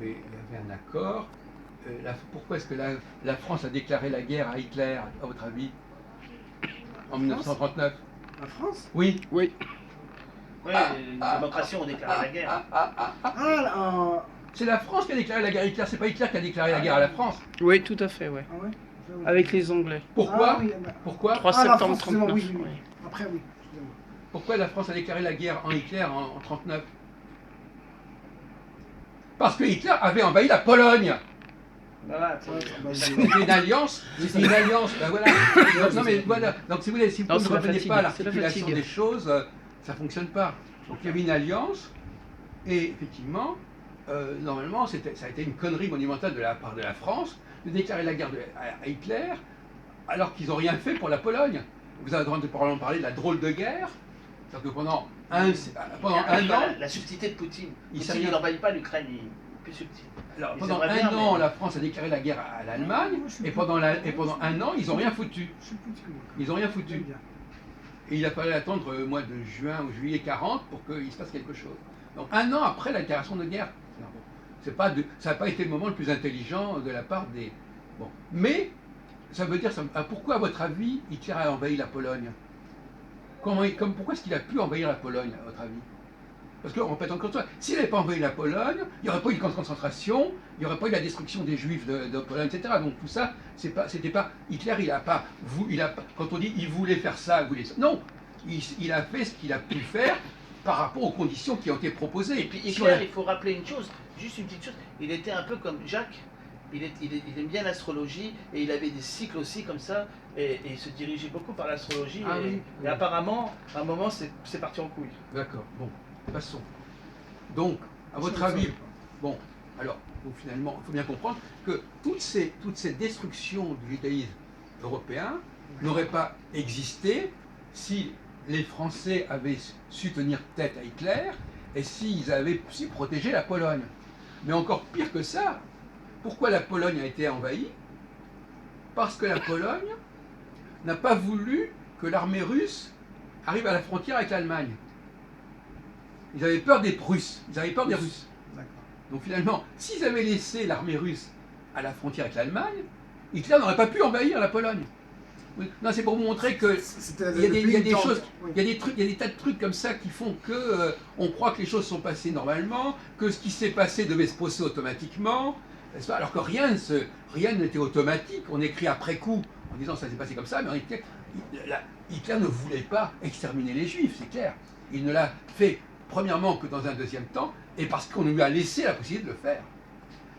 il y avait un accord. Pourquoi est-ce que la France a déclaré la guerre à Hitler, à votre avis, en 1939? La France? Oui. Oui. Oui, les démocraties ont déclaré la guerre. C'est la France qui a déclaré la guerre à Hitler, c'est pas Hitler qui a déclaré la guerre à la France. Oui, tout à fait, ouais. Ah ouais? Avec les Anglais. Pourquoi? Ah oui, Pourquoi? 3 la septembre France, excusez-moi, 39. oui. ouais. Après, oui. Excusez-moi. Pourquoi la France a déclaré la guerre en Hitler en 1939? Parce que Hitler avait envahi la Pologne. Voilà, C'était une alliance, ben voilà. Non mais voilà, donc si vous Non, ne c'est la revenez fatigue, pas à c'est la l'articulation fatigue. des choses, ça ne fonctionne pas. Donc il y avait une alliance, et effectivement, normalement, ça a été une connerie monumentale de la part de la France de déclarer la guerre à Hitler, alors qu'ils n'ont rien fait pour la Pologne. Vous avez entendu parler de la drôle de guerre, c'est-à-dire que pendant un an, la subtilité de Poutine. Il Poutine, s'est- il n'envahit pas l'Ukraine, il est plus subtil. alors, Ils pendant aimeraient un bien, an, mais- la France a déclaré la guerre à l'Allemagne, et pendant un an, ils n'ont rien foutu. Je suis plus que Ils n'ont rien J'aime foutu. bien. Et il a fallu attendre le mois de juin ou juillet 40 pour qu'il se passe quelque chose. Donc un an après la déclaration de guerre. Ça n'a pas été le moment le plus intelligent de la part des... Bon. Mais, ça veut dire... pourquoi, à votre avis, Hitler a envahi la Pologne? Pourquoi est-ce qu'il a pu envahir la Pologne, à votre avis? Parce qu'on répète encore une fois, s'il n'avait pas envahi la Pologne, il n'y aurait pas eu de camp de concentration, il n'y aurait pas eu la destruction des Juifs de Pologne, etc. Donc tout ça, c'était pas Hitler, quand on dit il voulait faire ça, non, il a fait ce qu'il a pu faire par rapport aux conditions qui ont été proposées. Et puis Hitler, il faut rappeler une chose, juste une petite chose, il était un peu comme Jacques, il aime bien l'astrologie, et il avait des cycles aussi comme ça, et il se dirigeait beaucoup par l'astrologie, Ah et, oui, et apparemment, à un moment, c'est parti en couille. D'accord, bon, passons. Donc, à votre avis, bon, alors, donc finalement, il faut bien comprendre que toutes ces destructions du judaïsme européen n'auraient pas existé si les Français avaient su tenir tête à Hitler et s'ils avaient su protéger la Pologne. Mais encore pire que ça, pourquoi la Pologne a été envahie? Parce que la Pologne n'a pas voulu que l'armée russe arrive à la frontière avec l'Allemagne. Ils avaient peur des Russes, ils avaient peur des Russes. D'accord. Donc finalement, s'ils avaient laissé l'armée russe à la frontière avec l'Allemagne, Hitler n'aurait pas pu envahir la Pologne. Oui. Non, c'est pour vous montrer que il y a des choses, il y a des trucs, il y a des tas de trucs comme ça qui font que on croit que les choses sont passées normalement, que ce qui s'est passé devait se passer automatiquement, n'est-ce pas? Alors que rien n'était automatique. On écrit après coup en disant ça s'est passé comme ça, mais en réalité, Hitler ne voulait pas exterminer les Juifs, c'est clair. Il ne l'a fait premièrement que dans un deuxième temps, et parce qu'on lui a laissé la possibilité de le faire.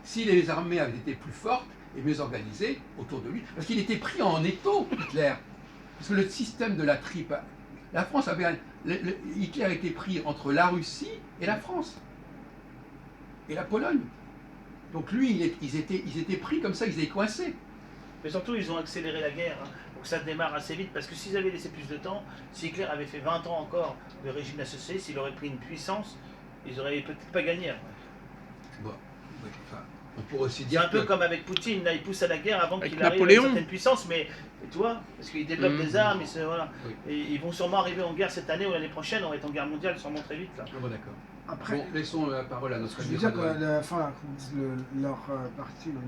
Si les armées avaient été plus fortes et mieux organisées autour de lui, parce qu'il était pris en étau, Hitler. Parce que le système de la tripe, la France avait Hitler a été pris entre la Russie et la France et la Pologne. Donc lui, ils étaient pris comme ça, ils étaient coincés. Mais surtout, ils ont accéléré la guerre, hein, pour que ça démarre assez vite, parce que s'ils avaient laissé plus de temps, si Hitler avait fait 20 ans encore de régime associé, s'il aurait pris une puissance, ils auraient peut-être pas gagné. Bon, oui, enfin, on pourrait aussi C'est dire un peu comme avec Poutine, là, il pousse à la guerre avant Avec qu'il arrive à Napoléon. une certaine puissance, mais et toi, parce qu'ils développent des armes, voilà. Oui. Et ils vont sûrement arriver en guerre cette année ou l'année prochaine, on va être en guerre mondiale sûrement très vite. Là. Ah bon, d'accord. Après, Bon, laissons la parole à notre je ami veux dire que Radon. leur parti, le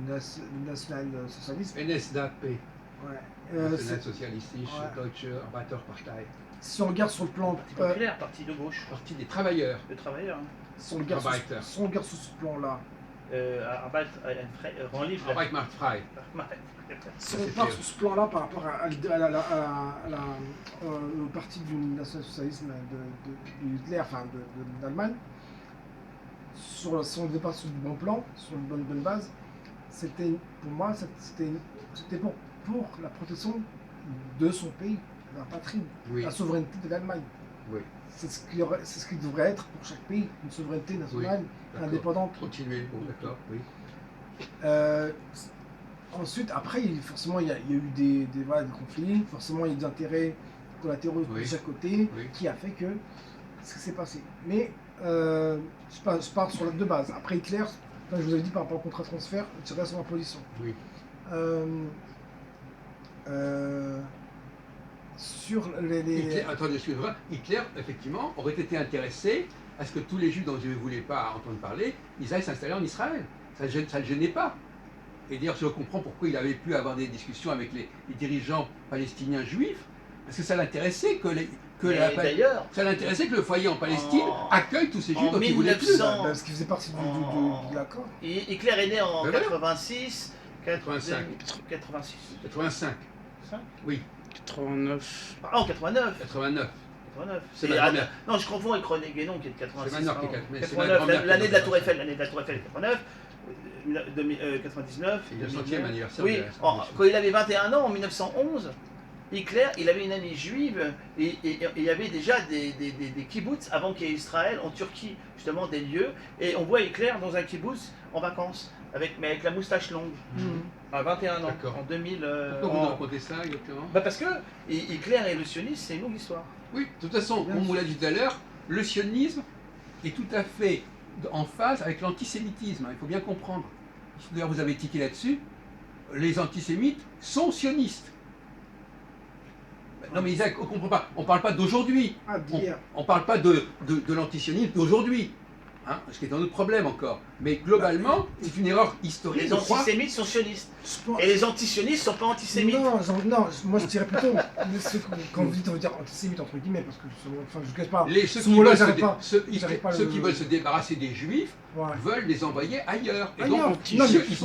national-socialiste, NSDAP, ouais, Nationalsozialistische ouais. Deutsche Arbeiterpartei, si on regarde sur le plan, Parti populaire, parti de gauche, parti des travailleurs. de travailleurs. Hein. si on regarde sur ce plan-là, Rend libre. Arbeitmarktfrei. si on part sur ce plan-là par rapport au parti du national-socialisme de Hitler, enfin d'Allemagne, si on départ sur du bon plan, sur une bonne base, c'était pour moi c'était pour la protection de son pays, de la patrie, Oui. la souveraineté de l'Allemagne. Oui. C'est ce qui devrait être pour chaque pays, une souveraineté nationale d'accord. indépendante. Continuez, bon, d'accord, oui. Ensuite, après, forcément, il y a eu des conflits, forcément, il y a eu des intérêts collatéraux de chaque côté, qui a fait que ce qui s'est passé. Mais je pars sur la de base. Après Hitler, comme je vous avais dit par rapport au contrat de transfert, je reste sur ma position. Oui. Sur les... Attendez, excusez-moi. Hitler, effectivement, aurait été intéressé à ce que tous les Juifs dont je ne voulais pas entendre parler, ils aillent s'installer en Israël. Ça ne le gênait pas. Et d'ailleurs, je comprends pourquoi il avait pu avoir des discussions avec les dirigeants palestiniens juifs, parce que ça l'intéressait ça l'intéressait que le foyer en Palestine accueille tous ces Juifs dont il voulait plus. Parce qu'il faisait partie de l'accord. Hitler est né en 86, 85. 86. 85. Oui. 89. Ah, en 89. 89. 89. C'est ma grand-mère. Non, je confonds avec René Guénon qui est de 86. C'est ma mère qui est 89, l'année de la Tour Eiffel, l'année de la Tour Eiffel est 89. 99. C'est le 100e anniversaire. Oui, quand il avait 21 ans, en 1911, Hitler, il avait une amie juive et il y avait déjà des kibbutz avant qu'il y ait Israël en Turquie, justement des lieux. Et on voit Hitler dans un kibbutz en vacances, mais avec la moustache longue, à 21 ans, en 2000. Pourquoi vous racontez ça exactement? Parce que Hitler et le sionisme, c'est une longue histoire. Oui, de toute façon, comme on vous l'a dit tout à l'heure, le sionisme est tout à fait en phase avec l'antisémitisme. Il faut bien comprendre. D'ailleurs, vous avez tiqué là-dessus. Les antisémites sont sionistes. Non mais Isaac, on ne comprend pas. On ne parle pas d'aujourd'hui. On ne parle pas de l'antisionisme d'aujourd'hui. Hein, ce qui est un autre problème encore. Mais globalement, c'est une erreur historique. Les antisémites sont sionistes. Et les antisionistes ne sont pas antisémites. Non, moi je dirais plutôt, quand vous dites, on veut dire antisémite entre guillemets, parce que je ne cache pas, ceux qui veulent se débarrasser des juifs veulent les envoyer ailleurs. Et ailleurs. Donc,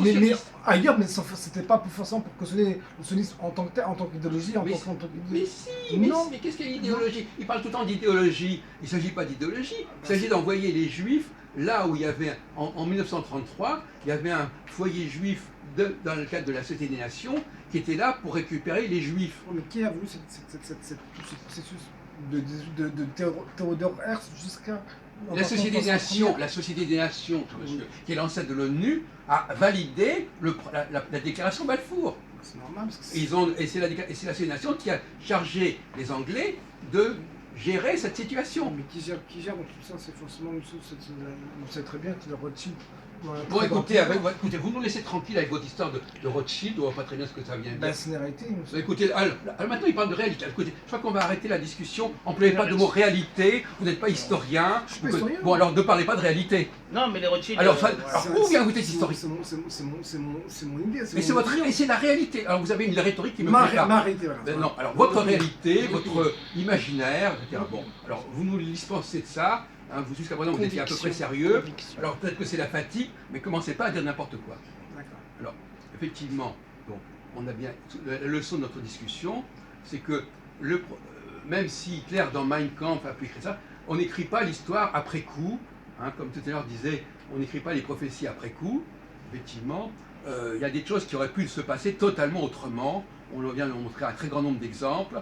mais ailleurs, mais c'était pas forcément pour cautionner le sionisme en tant qu'idéologie, Mais qu'est-ce qu'il y a d'idéologie? Il parle tout le temps d'idéologie. Il ne s'agit pas d'idéologie. Il s'agit d'envoyer les juifs là où il y avait, en 1933, il y avait un foyer juif dans le cadre de la Société des Nations qui était là pour récupérer les juifs. Mais qui a voulu tout ce processus de Théodore Herzl jusqu'à... La Société des Nations, monsieur, qui est l'ancêtre de l'ONU, a validé la déclaration Balfour. C'est normal. Parce que et c'est la Société des Nations qui a chargé les Anglais de gérer cette situation. Mais qui gère dans tout ça, c'est forcément une chose, vous savez très bien que le Rothschild... Bon, écoutez, vous nous laissez tranquille avec votre histoire de Rothschild, on ne voit pas très bien ce que ça vient dire. C'est une réalité. Écoutez, alors maintenant il parle de réalité. Écoutez, je crois qu'on va arrêter la discussion. Employez pas de mot réalité, vous n'êtes pas historien. Je suis pas historien. Bon, alors ne parlez pas de réalité. Non, mais les Rothschild. Alors où vient vous cette historique? C'est mon idée. Mais c'est la réalité. Alors vous avez une rhétorique qui me plaît pas. Ma réalité, voilà. Non, alors votre réalité, votre imaginaire, etc. Bon, alors vous nous dispensez de ça. Hein, vous jusqu'à présent vous étiez à peu près sérieux. Alors peut-être que c'est la fatigue, mais commencez pas à dire n'importe quoi. D'accord. Alors effectivement, donc, on a bien la leçon de notre discussion, c'est que même si Hitler dans Mein Kampf a pu écrire ça, on n'écrit pas l'histoire après coup. Hein, comme tout à l'heure disait, on n'écrit pas les prophéties après coup. Effectivement, il y a des choses qui auraient pu se passer totalement autrement. On vient de montrer un très grand nombre d'exemples.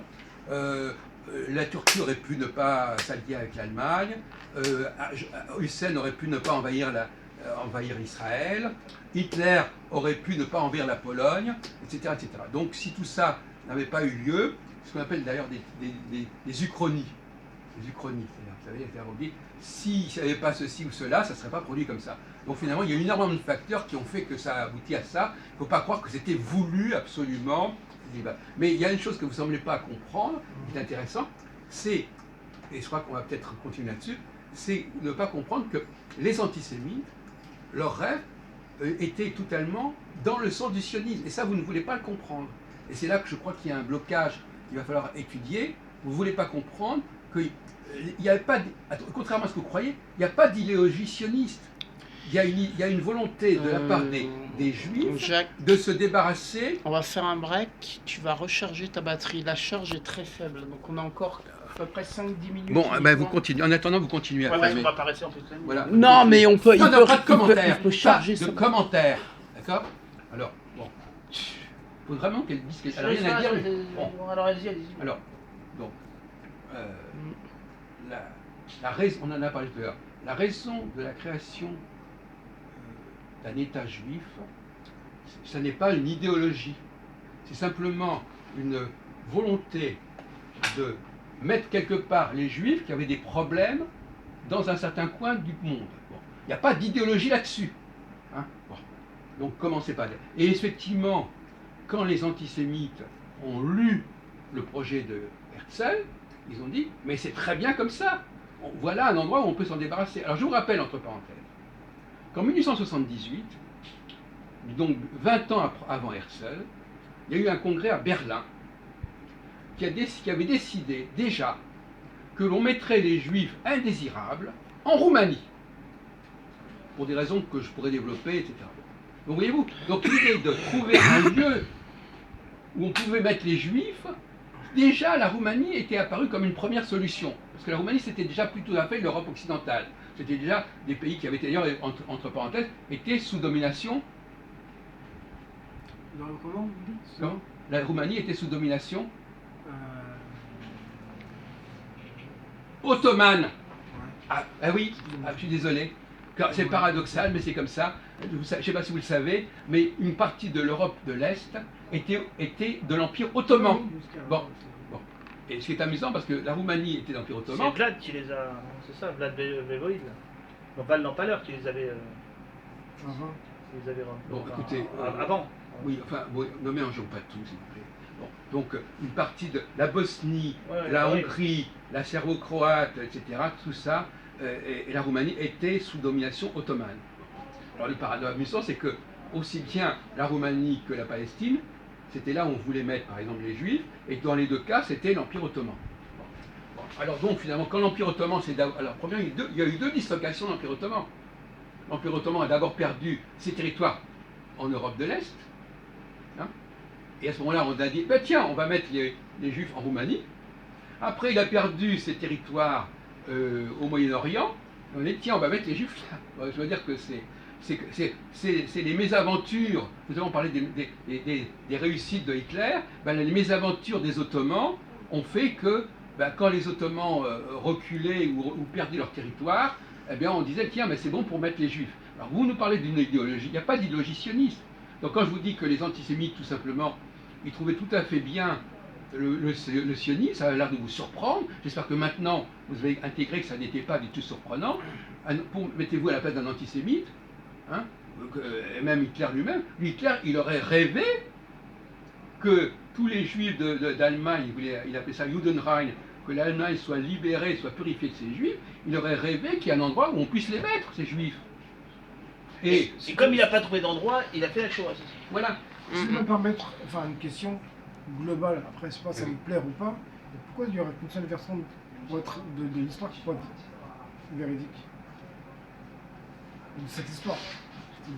La Turquie aurait pu ne pas s'allier avec l'Allemagne, Hussein aurait pu ne pas envahir Israël, Hitler aurait pu ne pas envahir la Pologne, etc., etc. Donc si tout ça n'avait pas eu lieu, ce qu'on appelle d'ailleurs des uchronies, c'est-à-dire, vous savez, s'il n'y avait pas ceci ou cela, ça ne serait pas produit comme ça. Donc finalement, il y a énormément de facteurs qui ont fait que ça a abouti à ça. Il ne faut pas croire que c'était voulu absolument. Mais il y a une chose que vous ne semblez pas comprendre, qui est intéressant, c'est, et je crois qu'on va peut-être continuer là-dessus, c'est ne pas comprendre que les antisémites, leur rêve était totalement dans le sens du sionisme. Et ça, vous ne voulez pas le comprendre. Et c'est là que je crois qu'il y a un blocage qu'il va falloir étudier. Vous ne voulez pas comprendre qu'il n'y a pas, contrairement à ce que vous croyez, il n'y a pas d'idéologie sioniste. Il y a une volonté de la part des Juifs Jacques, de se débarrasser. On va faire un break, tu vas recharger ta batterie. La charge est très faible, donc on a encore à peu près 5-10 minutes. Bon, vous continuez. En attendant, vous continuez à on va pas rester en fait. Voilà. Non, mais on peut. Pas de commentaires. Il peut charger de commentaires. D'accord. Alors, bon. Il faut vraiment qu'elle dise qu'elle n'a rien à dire. Bon, alors allez-y. Alors, donc, la raison, on en a parlé tout à l'heure. La raison de la création d'un État juif, ce n'est pas une idéologie, c'est simplement une volonté de mettre quelque part les Juifs qui avaient des problèmes dans un certain coin du monde. Bon. Il n'y a pas d'idéologie là-dessus. Hein, bon. Donc commencez pas. Et effectivement, quand les antisémites ont lu le projet de Herzl, ils ont dit, mais c'est très bien comme ça. voilà un endroit où on peut s'en débarrasser. Alors je vous rappelle, entre parenthèses, qu'en 1878, donc 20 ans avant Herzl, il y a eu un congrès à Berlin qui avait décidé déjà que l'on mettrait les juifs indésirables en Roumanie, pour des raisons que je pourrais développer, etc. Donc voyez-vous, donc l'idée de trouver un lieu où on pouvait mettre les juifs, déjà la Roumanie était apparue comme une première solution. Parce que la Roumanie, c'était déjà plus tout à fait l'Europe occidentale. C'était déjà des pays qui avaient d'ailleurs, entre parenthèses, été sous domination. Comment vous dites? Non, la Roumanie était sous domination ottomane. Ouais. Ah oui, je suis désolé. C'est paradoxal, mais c'est comme ça. Je ne sais pas si vous le savez, mais une partie de l'Europe de l'Est était de l'Empire ottoman. Bon. Et ce qui est amusant, parce que la Roumanie était l'Empire ottoman. C'est Vlad qui les a. C'est ça, Vlad Voïvoïde. Non, pas l'Empaleur qui les avait. Bon, écoutez. Avant. Oui, enfin, ne mélangeons pas tout, s'il vous plaît. Bon, donc, une partie de la Bosnie, la Hongrie, la Serbo-Croate, etc., tout ça, et la Roumanie était sous domination ottomane. Alors, le paradoxe amusant, c'est que aussi bien la Roumanie que la Palestine, c'était là où on voulait mettre, par exemple, les Juifs, et dans les deux cas, c'était l'Empire ottoman. Bon, alors donc, finalement, quand l'Empire ottoman, alors, premièrement, il y a eu deux dislocations de l'Empire ottoman. L'Empire ottoman a d'abord perdu ses territoires en Europe de l'Est, hein, et à ce moment-là, on a dit, ben tiens, on va mettre les Juifs en Roumanie. Après, il a perdu ses territoires au Moyen-Orient. On a dit, tiens, on va mettre les Juifs là. Je veux dire que c'est les mésaventures. Nous avons parlé des réussites de Hitler. Ben, les mésaventures des Ottomans ont fait que, ben, quand les Ottomans reculaient ou perdaient leur territoire, eh bien, on disait, tiens, mais c'est bon pour mettre les Juifs. Alors, vous nous parlez d'une idéologie. Il n'y a pas d'idéologie sioniste. Donc, quand je vous dis que les antisémites, tout simplement, ils trouvaient tout à fait bien le sionisme, ça a l'air de vous surprendre. J'espère que maintenant, vous avez intégré que ça n'était pas du tout surprenant. Mettez-vous à la place d'un antisémite, hein, et même Hitler lui-même. Hitler, il aurait rêvé que tous les juifs d'Allemagne, il appelait ça Judenrein, que l'Allemagne soit libérée, soit purifiée de ses juifs. Il aurait rêvé qu'il y ait un endroit où on puisse les mettre, ces juifs. Et comme il n'a pas trouvé d'endroit, il a fait la chose. Voilà. Si je peux me permettre, enfin une question globale, après je sais pas si ça me plaire ou pas, pourquoi il y aurait qu'une seule version de l'histoire qui pourrait être véridique? De cette histoire,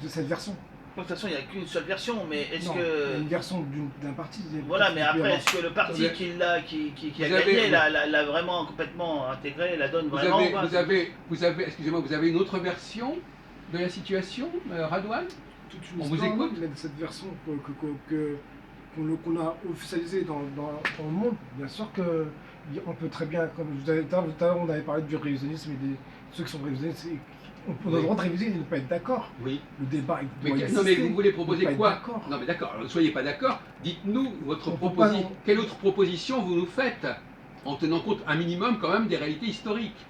de cette version. De toute façon, il n'y a qu'une seule version, mais est-ce non, que. Une version d'un parti. Voilà, mais après, est-ce que le parti qui a gagné l'a vraiment complètement intégré, la donne vraiment vous avez, excusez-moi, vous avez une autre version de la situation, Radouane? On vous écoute. Cette version qu'on a officialisée dans le monde, bien sûr qu'on peut très bien, comme tout à l'heure on avait parlé du révisionnisme et de ceux qui sont révisionnistes, on a le droit de réviser et de ne pas être d'accord. Oui. Le débat est non mais vous voulez proposer quoi? Non mais d'accord, ne soyez pas d'accord, dites-nous votre proposition. Quelle autre proposition vous nous faites, en tenant compte un minimum quand même des réalités historiques?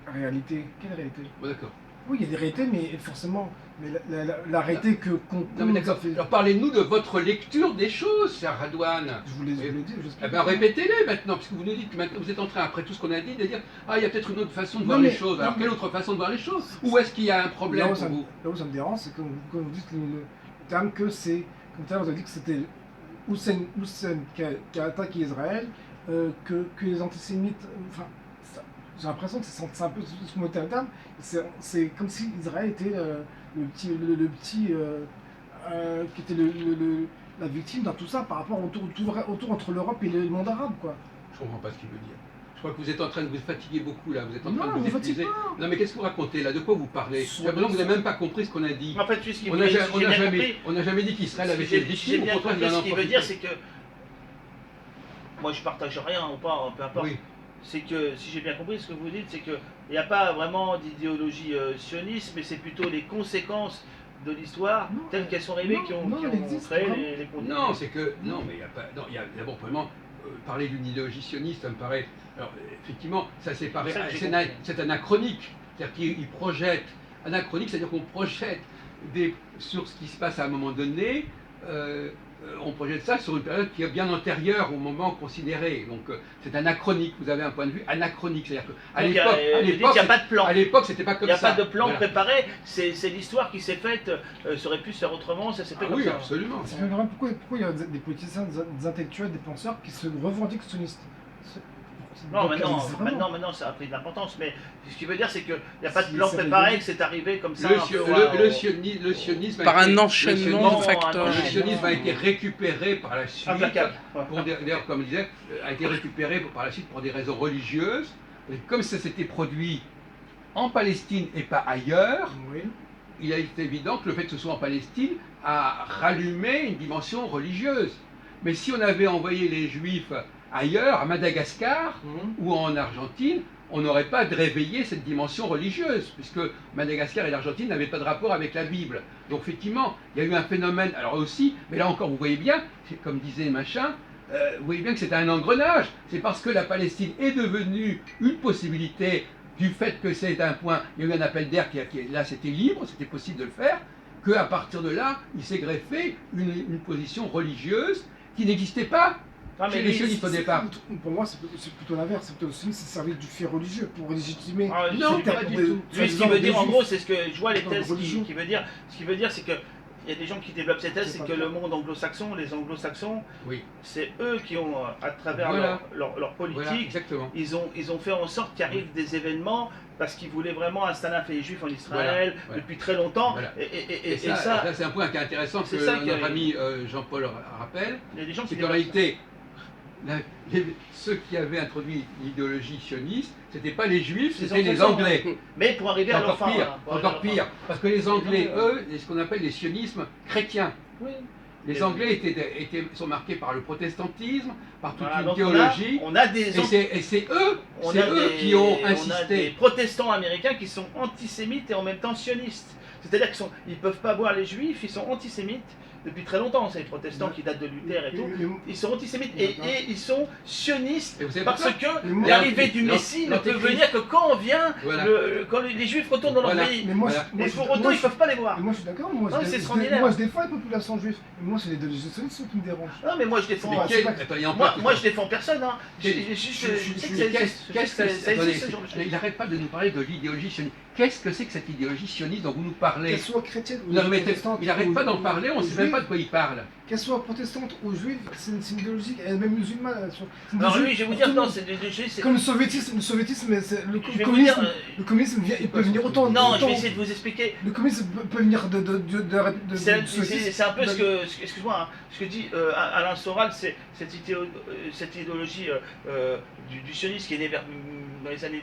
Réalité? Quelle réalité? Bon, d'accord. Oui, il y a des réalités, mais forcément, la réalité non mais d'accord, alors parlez-nous de votre lecture des choses, cher Radouane. Je vous l'ai dit, eh ben répétez-les maintenant, puisque vous nous dites que maintenant, vous êtes en train, après tout ce qu'on a dit, de dire ah, il y a peut-être une autre façon de voir les choses. Alors quelle autre façon de voir les choses? Ou est-ce qu'il y a un problème pour vous? Là où ça me dérange, c'est que vous dites le terme que c'est, comme tout à l'heure vous avez dit que c'était Hussein qui a attaqué Israël, que les antisémites, enfin, j'ai l'impression que c'est un peu ce mot terme, c'est comme si Israël était le petit qui était la victime dans tout ça par rapport autour entre l'Europe et le monde arabe, quoi. Je comprends pas ce qu'il veut dire. Je crois que vous êtes en train de vous fatiguer beaucoup là, vous êtes en train de vous épuiser. Non mais qu'est-ce que vous racontez là? De quoi vous parlez? J'ai l'impression que vous n'avez même pas compris ce qu'on a dit. En fait, on n'a jamais dit qu'Israël avait été victime. Au contraire, ce qu'il veut dire, c'est que moi je partage rien ou pas, peu importe. Oui. C'est que, si j'ai bien compris, ce que vous dites, c'est qu'il n'y a pas vraiment d'idéologie sioniste, mais c'est plutôt les conséquences de l'histoire telles qu'elles sont arrivées qui ont créé les conditions. Non, c'est que. Non, mais il n'y a pas. Non, il y a d'abord vraiment parler d'une idéologie sioniste, ça me paraît. Alors, effectivement, ça c'est anachronique. C'est-à-dire qu'il projette. Anachronique, c'est-à-dire qu'on projette sur ce qui se passe à un moment donné, on projette ça sur une période qui est bien antérieure au moment considéré. Donc c'est anachronique, vous avez un point de vue anachronique. C'est-à-dire qu'à l'époque, il n'y a pas de plan. À l'époque, c'était pas comme ça. Il n'y a pas de plan préparé, c'est l'histoire qui s'est faite, ça aurait pu se faire autrement, ça s'est fait comme oui, ça. Absolument. Pourquoi il y a des politiciens, des intellectuels, des penseurs qui se revendiquent sionistes? Non, maintenant ça a pris de l'importance, mais ce qui veut dire c'est qu'il n'y a pas de plan préparé, que c'est arrivé comme ça. Le sionisme par un enchaînement de facteurs. Le sionisme a été récupéré par la suite, d'ailleurs comme je disais, a été récupéré par la suite pour des raisons religieuses. Et comme ça s'était produit en Palestine et pas ailleurs, il a été évident que le fait que ce soit en Palestine a rallumé une dimension religieuse. Mais si on avait envoyé les Juifs ailleurs, à Madagascar ou en Argentine, on n'aurait pas réveillé cette dimension religieuse, puisque Madagascar et l'Argentine n'avaient pas de rapport avec la Bible. Donc effectivement, il y a eu un phénomène, alors aussi, mais là encore, vous voyez bien, c'est comme disait Machin, vous voyez bien que c'est un engrenage. C'est parce que la Palestine est devenue une possibilité du fait que c'est un point, il y a eu un appel d'air là c'était libre, c'était possible de le faire, qu'à partir de là, il s'est greffé une position religieuse qui n'existait pas chez les sionistes au départ. Pour moi, c'est plutôt l'inverse. C'est plutôt le sionisme, c'est servi du fait religieux pour légitimer. Non, pas du tout. Lui, ce qu'il veut dire en gros, c'est ce que je vois les thèses qui veut dire. Ce qu'il veut dire, c'est que il y a des gens qui développent cette thèse, c'est que le monde anglo-saxon, les anglo-saxons, c'est eux qui ont, à travers leur politique, ils ont fait en sorte qu'arrivent des événements parce qu'ils voulaient vraiment installer un pays juif en Israël depuis très longtemps. Et ça c'est un point qui est intéressant que notre ami Jean-Paul rappelle. C'est qu'en réalité, ceux qui avaient introduit l'idéologie sioniste, c'était pas les Juifs, c'était les Anglais. Mais pour arriver à leur fin, encore pire, parce que les Anglais, eux, c'est ce qu'on appelle les sionismes chrétiens. Les Anglais sont marqués par le protestantisme, par toute une théologie. Et c'est eux qui ont insisté. On a des protestants américains qui sont antisémites et en même temps sionistes. C'est-à-dire qu'ils ne peuvent pas voir les Juifs, ils sont antisémites. Depuis très longtemps, c'est les protestants qui datent de Luther et tout. Ils sont antisémites et ils sont sionistes parce que l'arrivée du Messie ne peut venir que quand on vient, quand les Juifs retournent dans leur pays. Mais pour autant, ils ne peuvent pas les voir. Moi, je suis d'accord. Moi, je défends les populations juives. Moi, c'est les sionistes qui me dérangent. Non, mais moi, je défends. Moi, je défends personne. Il n'arrête pas de nous parler de l'idéologie sioniste. Qu'est-ce que c'est que cette idéologie sioniste dont vous nous parlez? Qu'elle soit chrétienne ou protestante. Il n'arrête pas d'en parler, on ne sait même pas de quoi il parle. Qu'elle soit protestante ou juive, c'est une idéologie, elle est même musulmane. Alors lui, je vais vous dire, non, c'est comme le soviétisme, le communisme il peut venir autant. Non, je vais essayer de vous expliquer. Le communisme peut venir de c'est un peu ce que, excuse-moi, ce que dit Alain Soral, c'est cette idéologie du sionisme qui est née dans les années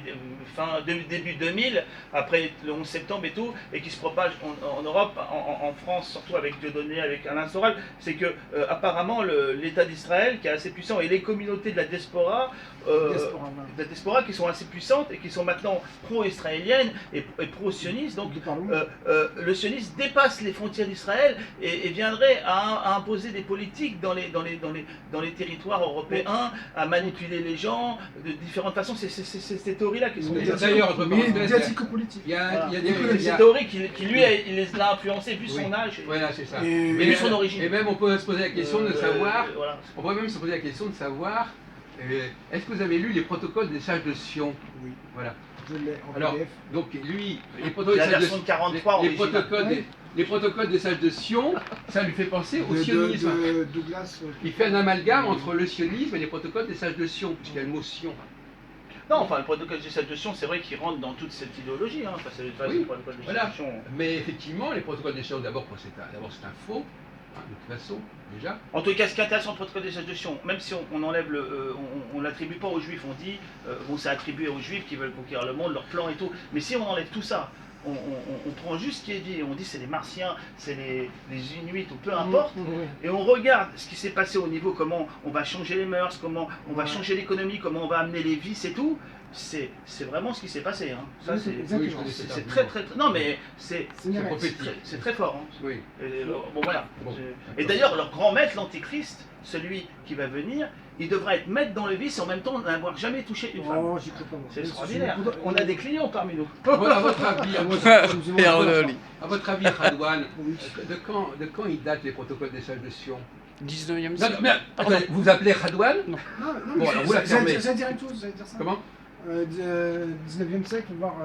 début 2000, après le 11 septembre et tout, et qui se propage en Europe, en France, surtout avec Dieudonné, avec Alain Soral. C'est que apparemment l'État d'Israël qui est assez puissant et les communautés de la diaspora qui sont assez puissantes et qui sont maintenant pro-israéliennes et pro-sionistes. Donc le sionisme dépasse les frontières d'Israël et viendrait à imposer des politiques dans les territoires européens, à manipuler les gens de différentes façons. C'est ces théories-là qui sont médiatico-politiques. Il y a ces théories qui lui les a influencées vu son âge et vu son origine. Et même on peut se poser la question de savoir, on pourrait même se poser la question de savoir, est-ce que vous avez lu les protocoles des sages de Sion? Oui. Voilà. Je l'ai en Alors, PDF. donc lui, les protocoles des sages de Sion, ça lui fait penser au sionisme. Douglas, il fait un amalgame entre le sionisme et les protocoles des sages de Sion, puisqu'il y a le mot Sion. Non, enfin, le protocole des sages de Sion, c'est vrai qu'il rentre dans toute cette idéologie. Enfin, c'est le protocole des sages de Sion. Mais effectivement, les protocoles des Sion, d'abord, c'est un faux, de toute façon, déjà. En tout cas, ce qui est intéressant, le protocole des sages de Sion, même si on enlève on l'attribue pas aux Juifs, on dit, bon, c'est attribué aux Juifs qui veulent conquérir le monde, leur plan et tout. Mais si on enlève tout ça, on prend juste ce qui est dit, on dit c'est les Martiens, c'est les Inuits, ou peu importe, et on regarde ce qui s'est passé au niveau, comment on va changer les mœurs, comment on va changer l'économie, comment on va amener les vices et tout. C'est vraiment ce qui s'est passé. Hein. Ça, c'est très. Non, mais c'est très fort. Hein. Oui. Bon, voilà. Et d'ailleurs, leur grand maître, l'Antéchrist, celui qui va venir, il devra être maître dans le vice et en même temps n'avoir jamais touché une femme. J'y crois pas. C'est extraordinaire. On a des clients parmi nous. Voilà votre avis. À votre avis, Radouane, Oui. de quand ils datent les protocoles des sages de Sion? 19e Non, siècle. non, mais attendez, vous vous appelez Radouane? Non, non, Bon, mais alors vous l'affirmez. j'allais dire une chose, j'allais dire ça. Comment? 19e siècle, voire.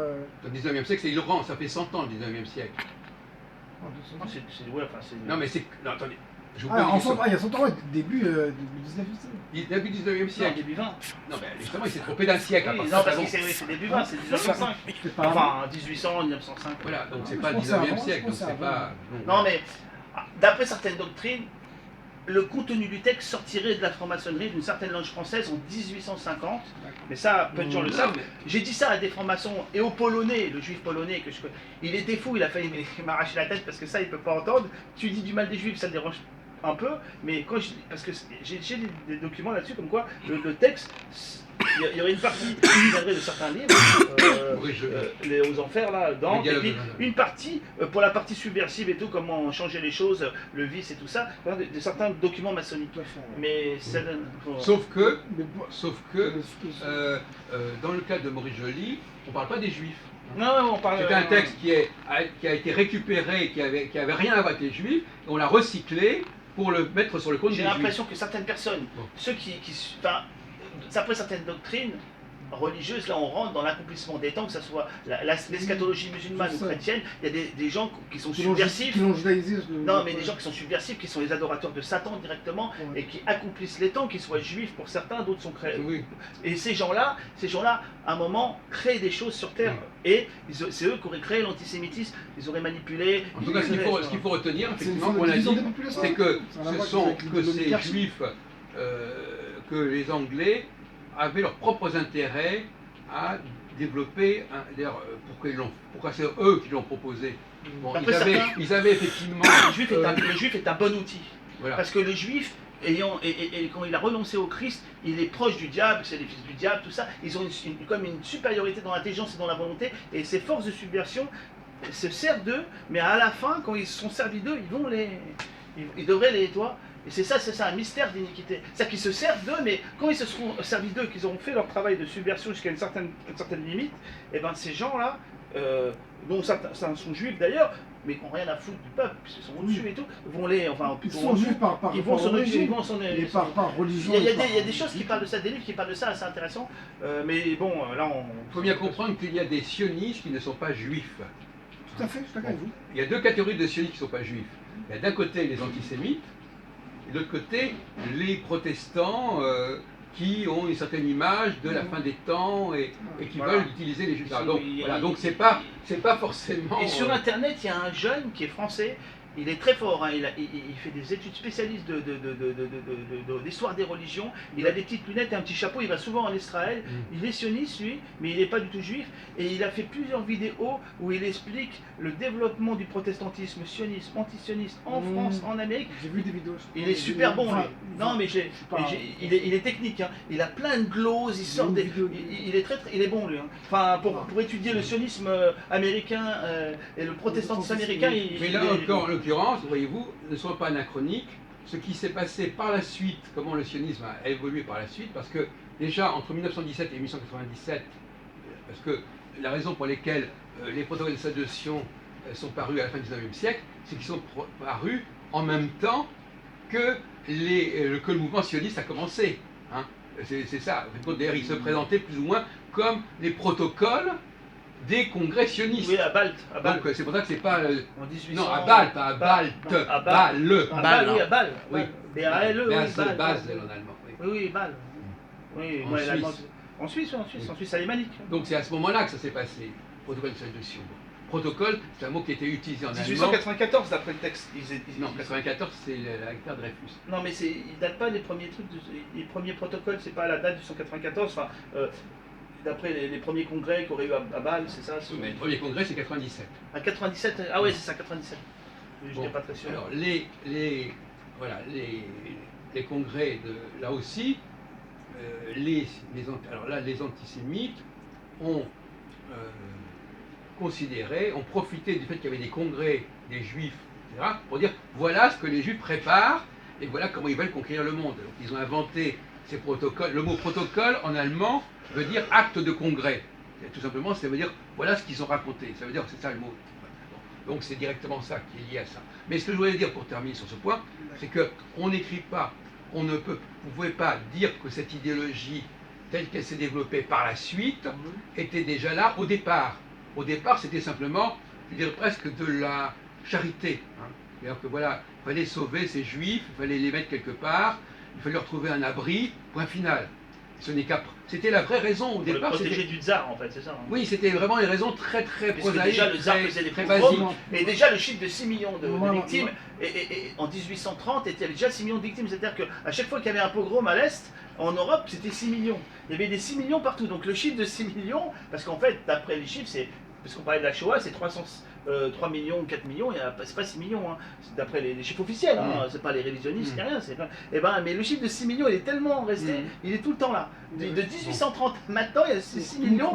Le 19e siècle, c'est Laurent, ça fait 100 ans le 19e siècle. Non, ouais, enfin, c'est... Non, mais c'est. Non, attendez. Je vous Ah, pose une question. il y a 100 ans, début du 19e siècle. Début 19e Non, siècle. début 20. Non, mais justement, il s'est trompé d'un siècle. Oui, à part non, ça, parce bon. que c'est début 20, c'est 1905. C'est pas Enfin, 1800, 1905. Voilà, donc c'est Je pas le pense que c'est 19e avant, siècle, je donc pense que c'est c'est pas. Non, mais d'après certaines doctrines, le contenu du texte sortirait de la franc-maçonnerie d'une certaine langue française en 1850. Mais ça, peu de gens le Non, savent. mais- J'ai dit ça à des francs-maçons et au Polonais, le juif polonais que je connais. Il était fou, il a failli m'arracher la tête parce que ça, il peut pas entendre. Tu dis du mal des juifs, ça le dérange un peu, mais quand parce que j'ai des documents là-dessus comme quoi le texte, il y aurait une partie qui viendrait de certains livres, Oui, les aux enfers là, Dante, Le et dialogue puis de Dante. une partie pour la partie subversive et tout, comment changer les choses, le vice et tout ça, de certains documents maçonniques. Tout à fait. Mais c'est Sauf que, Mais bon, dans le cas de Maurice Joly, on parle pas des juifs. non, on parle. C'était un texte qui a été récupéré, qui avait rien à voir avec les juifs, et on l'a recyclé pour le mettre sur le compte des J'ai juifs. l'impression que certaines personnes, Bon. ceux enfin, d'après certaines doctrines religieuses, là on rentre dans l'accomplissement des temps, que ce soit l'eschatologie musulmane C'est ou ça. chrétienne, il y a des gens qui sont qui l'ont subversifs. judaïsé. Non, mais des gens qui sont subversifs, qui sont les adorateurs de Satan directement, Ouais. et qui accomplissent les temps, qu'ils soient juifs pour certains, d'autres sont chrétiens. Oui. Et ces gens-là, à un moment, créent des choses sur Terre. Et c'est eux qui auraient créé l'antisémitisme, ils auraient manipulé. En tout cas, ce qu'il faut retenir, effectivement, une on l'a division dit, des populations. c'est que Ça n'a rien à ce voir sont avec que l'idéologie ces classique. juifs, que les Anglais avaient leurs propres intérêts à développer. Pourquoi c'est eux qui l'ont proposé? Bon, Après certains- ils avaient effectivement. Le juif est un bon outil. Voilà. Parce que le juif, et quand il a renoncé au Christ, il est proche du diable, c'est les fils du diable, tout ça. Ils ont comme une supériorité dans l'intelligence et dans la volonté. Et ces forces de subversion se servent d'eux, mais à la fin, quand ils sont servis d'eux, ils devraient les. Toi. Et c'est ça un mystère d'iniquité. C'est-à-dire qu'ils se servent d'eux, mais quand ils se seront servis d'eux, qu'ils auront fait leur travail de subversion jusqu'à une certaine limite, et ben ces gens-là, dont certains sont juifs d'ailleurs, mais qui n'ont rien à foutre du peuple, puisqu'ils sont au-dessus et tout, vont les. Enfin, Ils sont juifs par ils vont s'en occuper, ils origine. vont s'en Et par religion. il y a des choses qui parlent de ça, des livres qui parlent de ça, assez intéressants. Mais bon, là on. Il faut bien comprendre qu'il y a des sionistes qui ne sont pas juifs. Tout à fait, je suis d'accord avec vous. Il y a deux catégories de sionistes qui ne sont pas juifs. Il y a d'un côté les antisémites, et de l'autre côté les protestants qui ont une certaine image de la fin des temps et qui Voilà. veulent utiliser les juifs. Ils sont- Donc, il- voilà, il- donc c'est pas forcément. Et sur internet, il y a un jeune qui est français, il est très fort, hein, il fait des études spécialistes d'histoire des religions, il a des petites lunettes et un petit chapeau, il va souvent en Israël, il est sioniste lui, mais il n'est pas du tout juif, et il a fait plusieurs vidéos où il explique le développement du protestantisme sioniste, antisioniste en France, en Amérique. J'ai vu des vidéos. Il est super bon, lui. Enfin, Non, mais pas- il est technique. Hein. Il a plein de gloses, il sort une des. vidéo. Il est il est bon, lui. Hein. Enfin, pour étudier le sionisme américain et le protestantisme américain, Mais là encore, en l'occurrence, voyez-vous, ne sont pas anachroniques. Ce qui s'est passé par la suite, comment le sionisme a évolué par la suite, parce que déjà entre 1917 et 1897, parce que la raison pour laquelle les protocoles de Sion sont parus à la fin du XIXe siècle, c'est qu'ils sont parus en même temps que le mouvement sioniste a commencé. Hein. C'est ça. D'ailleurs, ils se présentaient plus ou moins comme les protocoles des congrès sionistes. Oui, à Bâle. Donc c'est pour ça que c'est pas. En 1800. Non, à Bâle, pas à Balte. À Bâle. Bâle. À Bâle, oui, à Bâle. Oui. B-A-L-E, oui, Bâle. Basel en allemand. Oui. Oui, Bâle. Oui, En ouais, Suisse. l'allemand. En Suisse, en Suisse alémanique. Donc c'est à ce moment-là que ça s'est passé. Protocole de Sion. Protocole, c'est un mot qui a été utilisé en allemand. 1894 d'après le texte. Non, 94, c'est l'affaire Dreyfus. Non, mais il date pas des premiers trucs, les premiers protocoles, c'est pas la date du 194. Enfin, d'après les premiers congrès qu'il aurait eu à Bâle, c'est ça. Mais le premier congrès, c'est 97. À 97, ah ouais, c'est ça, 97. Je n'étais Bon. pas très sûr. Alors les congrès là aussi, les antisémites ont ont profité du fait qu'il y avait des congrès des juifs, etc., pour dire voilà ce que les juifs préparent et voilà comment ils veulent conquérir le monde. Donc ils ont inventé ces protocoles. Le mot protocole en allemand veut dire acte de congrès. Et tout simplement, ça veut dire voilà ce qu'ils ont raconté. Ça veut dire c'est ça le mot. Donc c'est directement ça qui est lié à ça. Mais ce que je voulais dire pour terminer sur ce point, c'est qu'on n'écrit pas, vous ne pouvez pas dire que cette idéologie telle qu'elle s'est développée par la suite était déjà là au départ. Au départ, c'était simplement, je dirais presque de la charité. C'est-à-dire que voilà, il fallait sauver ces juifs, il fallait les mettre quelque part, il fallait leur trouver un abri, point final. Ce n'est qu'après. C'était la vraie raison au départ. Pour le protéger du tsar, en fait, c'est ça. Hein. Oui, c'était vraiment une raison très prosaïque. Déjà, le tsar faisait des pogroms, et déjà le chiffre de 6 millions de victimes, et en 1830, il y avait déjà 6 millions de victimes. C'est-à-dire qu'à chaque fois qu'il y avait un pogrom à l'Est, en Europe, c'était 6 millions. Il y avait des 6 millions partout. Donc le chiffre de 6 millions, parce qu'en fait, d'après les chiffres, c'est. Parce qu'on parlait de la Shoah, c'est 3 millions, 4 millions, c'est pas 6 millions, hein. C'est d'après les chiffres officiels, hein. C'est pas les révisionnistes, rien. Mais le chiffre de 6 millions, il est tellement resté, il est tout le temps là. De 1830 maintenant, il y a ces 6 millions.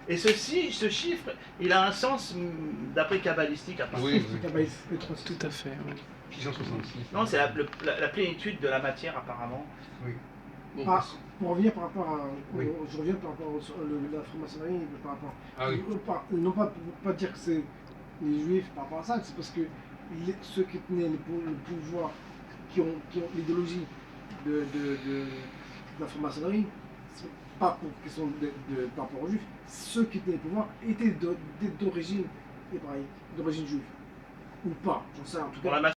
Et ce chiffre, il a un sens d'après kabbalistique à part. Oui, tout à fait. Oui. 666. Non, c'est la plénitude de la matière apparemment. Oui. Bon, pour revenir par rapport à. Je reviens par rapport à la franc-maçonnerie, par rapport. Ah oui. Non pas dire que c'est les juifs par rapport à ça, c'est parce que ceux qui tenaient le pouvoir, qui ont l'idéologie de la franc-maçonnerie, c'est pas pour question par rapport aux juifs, ceux qui tenaient le pouvoir étaient d'origine hébraïque, d'origine juive. Ou pas, j'en sais en tout cas.